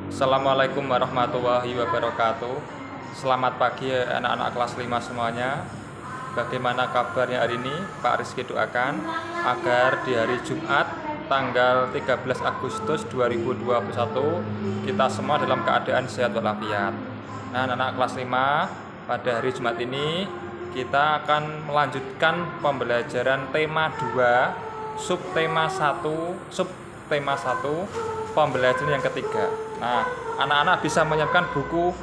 Assalamualaikum warahmatullahi wabarakatuh. Selamat pagi anak-anak kelas 5 semuanya. Bagaimana kabarnya hari ini? Pak Rizky doakan agar di hari Jumat tanggal 13 Agustus 2021 kita semua dalam keadaan sehat walafiat. Nah, anak-anak kelas 5, pada hari Jumat ini kita akan melanjutkan pembelajaran tema 2, subtema 1, pembelajaran yang ketiga. Nah, anak-anak bisa menyiapkan buku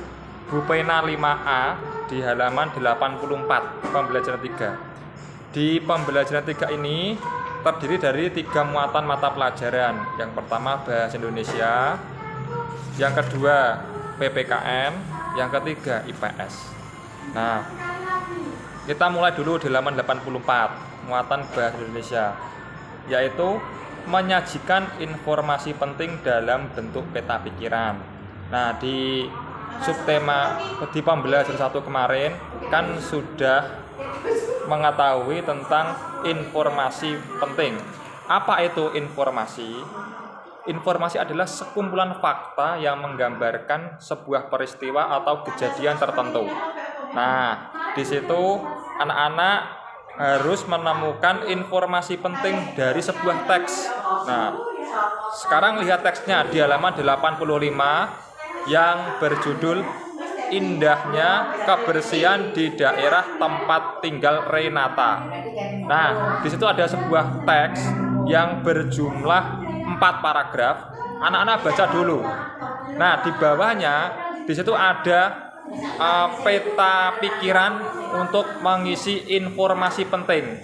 pena 5A di halaman 84, pembelajaran 3. Di pembelajaran 3 ini terdiri dari 3 muatan mata pelajaran. Yang pertama Bahasa Indonesia, yang kedua PPKN, yang ketiga IPS. Nah, kita mulai dulu di halaman 84, muatan Bahasa Indonesia, yaitu menyajikan informasi penting dalam bentuk peta pikiran. Nah, di subtema di pembelajaran 1 kemarin kan sudah mengetahui tentang informasi penting. Apa itu informasi? Informasi adalah sekumpulan fakta yang menggambarkan sebuah peristiwa atau kejadian tertentu. Nah, di situ anak-anak harus menemukan informasi penting dari sebuah teks. Nah, sekarang lihat teksnya di halaman 85 yang berjudul Indahnya Kebersihan di Daerah Tempat Tinggal Renata. Nah, di situ ada sebuah teks yang berjumlah 4 paragraf. Anak-anak baca dulu. Nah, di bawahnya di situ ada peta pikiran untuk mengisi informasi penting.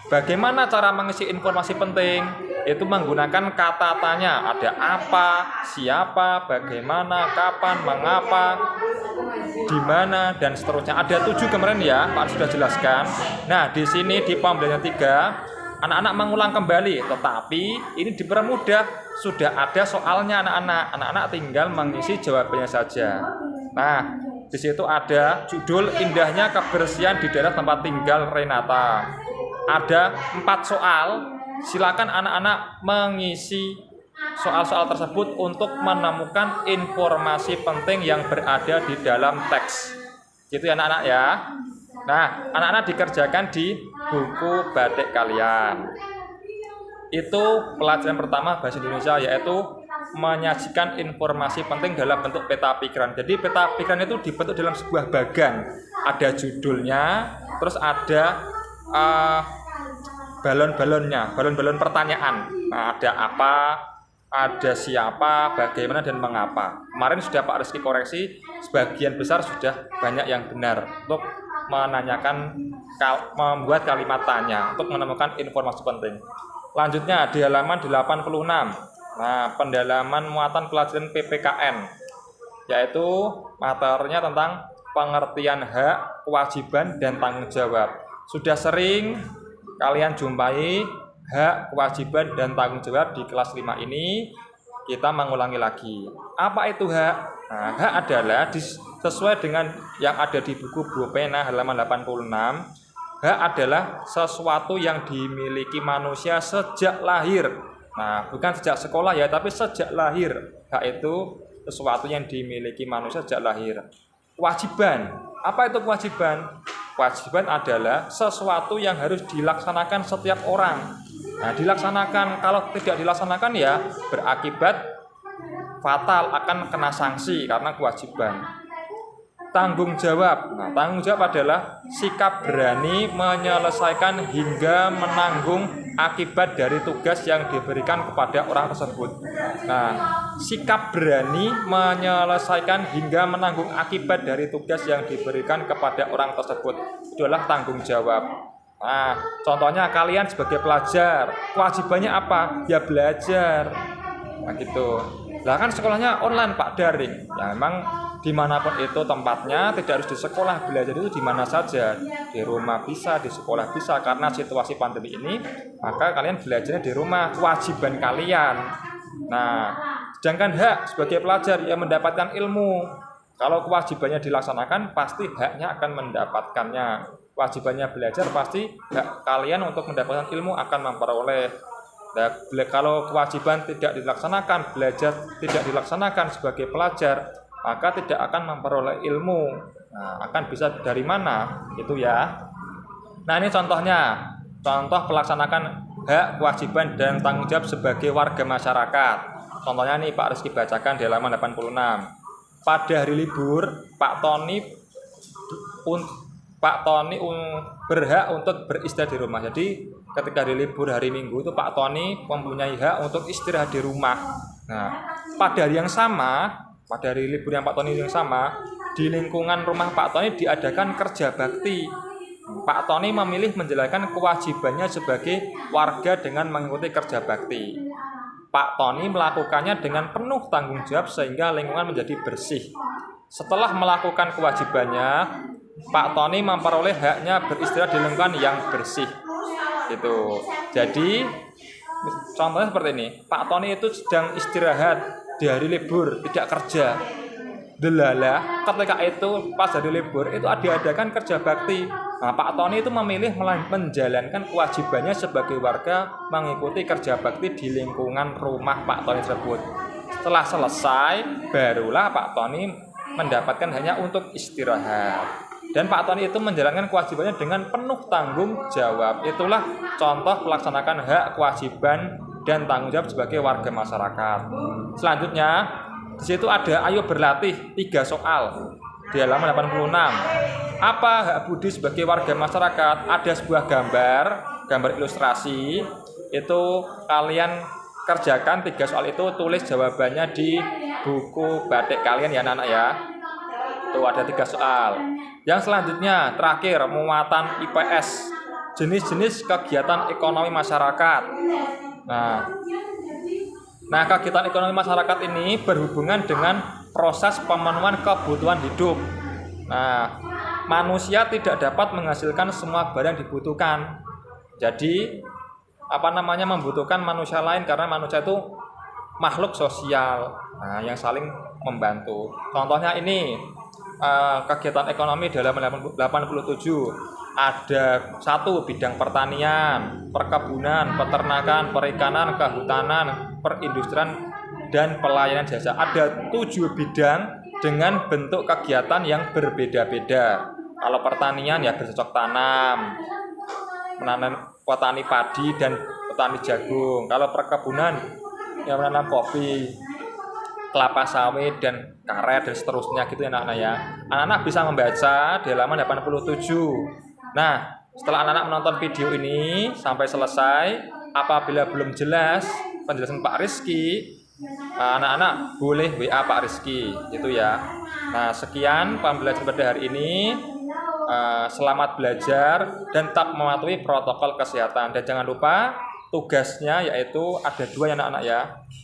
Bagaimana cara mengisi informasi penting? Itu menggunakan kata tanya. Ada apa, siapa, bagaimana, kapan, mengapa, di mana, dan seterusnya. Ada 7 kemarin ya, Pak sudah jelaskan. Nah, di sini di pembelajaran 3, anak-anak mengulang kembali, tetapi ini dipermudah. Sudah ada soalnya anak-anak. Anak-anak tinggal mengisi jawabannya saja. Nah, di situ ada judul Indahnya Kebersihan di Daerah Tempat Tinggal Renata. Ada 4 soal. Silakan anak-anak mengisi soal-soal tersebut untuk menemukan informasi penting yang berada di dalam teks. Gitu ya anak-anak ya. Nah, anak-anak dikerjakan di buku batik kalian. Itu pelajaran pertama Bahasa Indonesia, yaitu menyajikan informasi penting dalam bentuk peta pikiran. Jadi peta pikiran itu dibentuk dalam sebuah bagan. Ada judulnya, terus ada balon-balonnya, balon-balon pertanyaan. Nah, ada apa, ada siapa, bagaimana, dan mengapa. Kemarin sudah Pak Rizky koreksi, sebagian besar sudah banyak yang benar untuk menanyakan, membuat kalimat tanya untuk menemukan informasi penting. Lanjutnya di halaman 86. Nah, pendalaman muatan pelajaran PPKN, yaitu materinya tentang pengertian hak, kewajiban, dan tanggung jawab. Sudah sering kalian jumpai hak, kewajiban, dan tanggung jawab di kelas 5 ini. Kita mengulangi lagi. Apa itu hak? Nah, hak adalah sesuai dengan yang ada di buku pena halaman 86. Hak adalah sesuatu yang dimiliki manusia sejak lahir. Nah, bukan sejak sekolah ya, tapi sejak lahir. Hak itu sesuatu yang dimiliki manusia sejak lahir. Kewajiban. Apa itu kewajiban? Kewajiban adalah sesuatu yang harus dilaksanakan setiap orang. Nah, dilaksanakan, kalau tidak dilaksanakan ya berakibat fatal, akan kena sanksi karena kewajiban. Tanggung jawab. Nah, tanggung jawab adalah sikap berani menyelesaikan hingga menanggung akibat dari tugas yang diberikan kepada orang tersebut. Nah, sikap berani menyelesaikan hingga menanggung akibat dari tugas yang diberikan kepada orang tersebut itu adalah tanggung jawab. Nah, contohnya kalian sebagai pelajar, kewajibannya apa? Ya belajar. Nah, gitu. Lah kan sekolahnya online Pak, daring. Ya memang dimanapun itu tempatnya, tidak harus di sekolah. Belajar itu di mana saja, di rumah bisa, di sekolah bisa. Karena situasi pandemi ini, maka kalian belajarnya di rumah, kewajiban kalian. Nah, sedangkan hak sebagai pelajar yang mendapatkan ilmu, kalau kewajibannya dilaksanakan, pasti haknya akan mendapatkannya. Kewajibannya belajar, pasti hak kalian untuk mendapatkan ilmu akan memperoleh. Nah, kalau kewajiban tidak dilaksanakan, belajar tidak dilaksanakan sebagai pelajar, maka tidak akan memperoleh ilmu. Nah, akan bisa dari mana? Itu ya. Nah, ini contohnya. Contoh pelaksanakan hak, kewajiban, dan tanggung jawab sebagai warga masyarakat. Contohnya nih Pak Rizky bacakan di halaman 86. Pada hari libur, Pak Tony berhak untuk beristirahat di rumah. Jadi ketika di libur hari Minggu itu Pak Tony mempunyai hak untuk istirahat di rumah. Nah, pada hari yang sama, pada hari libur yang Pak Tony yang sama, di lingkungan rumah Pak Tony diadakan kerja bakti. Pak Tony memilih menjalankan kewajibannya sebagai warga dengan mengikuti kerja bakti. Pak Tony melakukannya dengan penuh tanggung jawab sehingga lingkungan menjadi bersih. Setelah melakukan kewajibannya, Pak Tony memperoleh haknya beristirahat di lingkungan yang bersih. Gitu. Jadi contohnya seperti ini. Pak Tony itu sedang istirahat di hari libur, tidak kerja. Delala, ketika itu pas hari libur itu diadakan kerja bakti. Nah, Pak Tony itu memilih menjalankan kewajibannya sebagai warga mengikuti kerja bakti di lingkungan rumah Pak Tony tersebut. Setelah selesai, barulah Pak Tony mendapatkan hanya untuk istirahat. Dan Pak Tony itu menjalankan kewajibannya dengan penuh tanggung jawab. Itulah contoh pelaksanakan hak, kewajiban, dan tanggung jawab sebagai warga masyarakat. Selanjutnya, di situ ada ayo berlatih 3 soal di halaman 86. Apa hak budi sebagai warga masyarakat? Ada sebuah gambar ilustrasi. Itu kalian kerjakan 3 soal itu, tulis jawabannya di buku batik kalian ya anak-anak ya. Tuh ada 3 soal. Yang selanjutnya terakhir muatan IPS, jenis-jenis kegiatan ekonomi masyarakat. Nah, kegiatan ekonomi masyarakat ini berhubungan dengan proses pemenuhan kebutuhan hidup. Nah, manusia tidak dapat menghasilkan semua barang yang dibutuhkan. Jadi, membutuhkan manusia lain karena manusia itu makhluk sosial. Nah, yang saling membantu. Contohnya ini kegiatan ekonomi dalam 87. Ada 1 bidang pertanian, perkebunan, peternakan, perikanan, kehutanan, perindustrian, dan pelayanan jasa. Ada 7 bidang dengan bentuk kegiatan yang berbeda-beda. Kalau pertanian ya bercocok tanam, menanam petani padi dan petani jagung. Kalau perkebunan ya menanam kopi, kelapa sawit, dan karet, dan seterusnya gitu ya anak-anak ya. Anak-anak bisa membaca di halaman 87. Nah, setelah anak-anak menonton video ini sampai selesai, apabila belum jelas penjelasan Pak Rizky, anak-anak boleh WA Pak Rizky gitu ya. Nah, sekian pembelajaran pada hari ini. Selamat belajar dan tetap mematuhi protokol kesehatan. Dan jangan lupa tugasnya yaitu ada 2 ya anak-anak ya.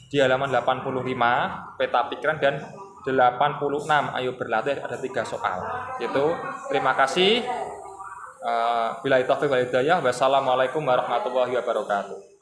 Di halaman 85 peta pikiran dan 86 ayo berlatih ada 3 soal. Itu terima kasih. Billahi taufiq wal hidayah. Wassalamualaikum warahmatullahi wabarakatuh.